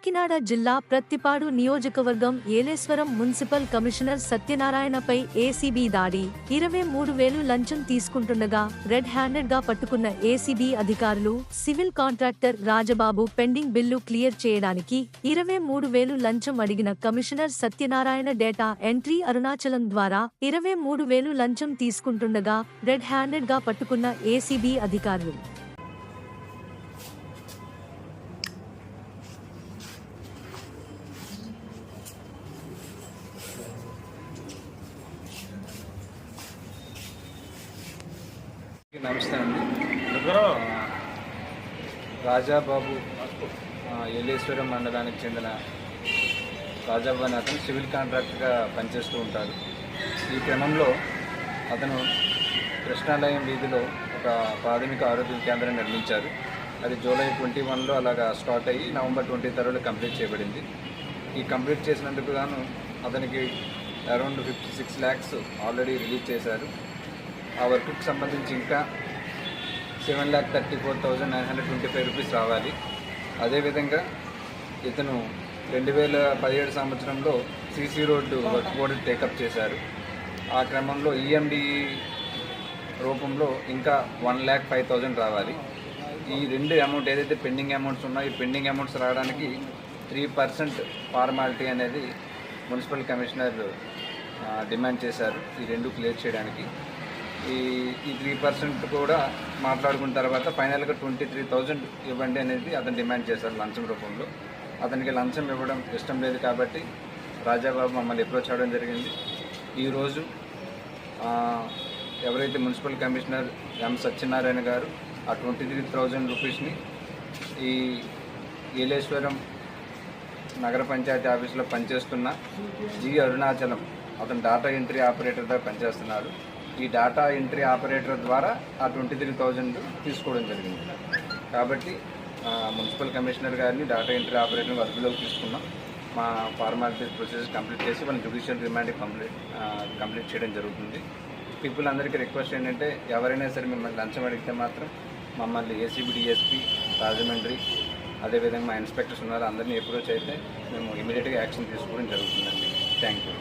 కాకినాడ జిల్లా ప్రత్తిపాడు నియోజకవర్గం Yeleswaram municipal commissioner సత్యనారాయణపై ACB దాడి 23,000 లంచం తీసుకుంటుండగా రెడ్ హ్యాండెడ్ గా పట్టుకున్న ఏసీబీ అధికారులు civil contractor Rajababu pending bill clear చేయడానికి 23,000 లంచం అడిగిన commissioner Satyanarayana data entry Arunachalam ద్వారా 23,000 లంచం తీసుకుంటుండగా రెడ్ హ్యాండెడ్ గా పట్టుకున్న ఏసీబీ అధికారులు నమస్తే అండి. రాజాబాబు ఏలేశ్వరం మండలానికి చెందిన రాజాబాబు అనే అతను సివిల్ కాంట్రాక్టర్గా పనిచేస్తూ ఉంటాడు. ఈ క్రమంలో అతను కృష్ణాలయం వీధిలో ఒక ప్రాథమిక ఆరోగ్య కేంద్రం నిర్మించారు. అది జూలై 21లో అలాగా స్టార్ట్ అయ్యి నవంబర్ 23లో కంప్లీట్ చేయబడింది. ఈ కంప్లీట్ చేసినందుకు గాను అతనికి అరౌండ్ 56 lakhs ఆల్రెడీ రిలీజ్ చేశారు. ఆ వర్క్కి సంబంధించి ఇంకా 7,34,925 రూపీస్ రావాలి. అదేవిధంగా ఇతను 2017 సంవత్సరంలో CC road work board take up చేశారు. ఆ క్రమంలో ఈఎండి రూపంలో ఇంకా 1,05,000 రావాలి. ఈ రెండు అమౌంట్ ఏదైతే పెండింగ్ అమౌంట్స్ ఉన్నాయో ఈ పెండింగ్ అమౌంట్స్ రావడానికి 3% ఫార్మాలిటీ అనేది మున్సిపల్ కమిషనర్ డిమాండ్ చేశారు. ఈ రెండు క్లియర్ చేయడానికి ఈ 3% కూడా మాట్లాడుకున్న తర్వాత ఫైనల్గా 23,000 ఇవ్వండి అనేది అతను డిమాండ్ చేశారు లంచం రూపంలో. అతనికి లంచం ఇవ్వడం ఇష్టం లేదు కాబట్టి రాజాబాబు మమ్మల్ని అప్రోచ్ అవ్వడం జరిగింది. ఈరోజు ఎవరైతే మున్సిపల్ కమిషనర్ ఎం సత్యనారాయణ గారు ఆ 23,000 రూపీస్ని ఈ ఏలేశ్వరం నగర పంచాయతీ ఆఫీసులో పనిచేస్తున్న జి అరుణాచలం అతను డాటా ఎంట్రీ ఆపరేటర్గా పనిచేస్తున్నారు. ఈ డాటా ఎంట్రీ ఆపరేటర్ ద్వారా ఆ 23,000 తీసుకోవడం జరిగింది. కాబట్టి మున్సిపల్ కమిషనర్ గారిని డాటా ఎంట్రీ ఆపరేటర్ వర్క్లోకి తీసుకున్నాం. మా ఫార్మాలిటీ ప్రొసీజర్ కంప్లీట్ చేసి వాళ్ళని జ్యుడిషియల్ రిమాండ్ కంప్లీట్ చేయడం జరుగుతుంది. పీపుల్ అందరికీ రిక్వెస్ట్ ఏంటంటే ఎవరైనా సరే మిమ్మల్ని లంచం అడిగితే మాత్రం మమ్మల్ని ఏసీబీ డిఎస్పీ రాజమండ్రి అదేవిధంగా మా ఇన్స్పెక్టర్స్ ఉన్నారు అందరినీ అప్రోచ్ అయితే మేము ఇమీడియట్గా యాక్షన్ తీసుకోవడం జరుగుతుందండి. Thank you.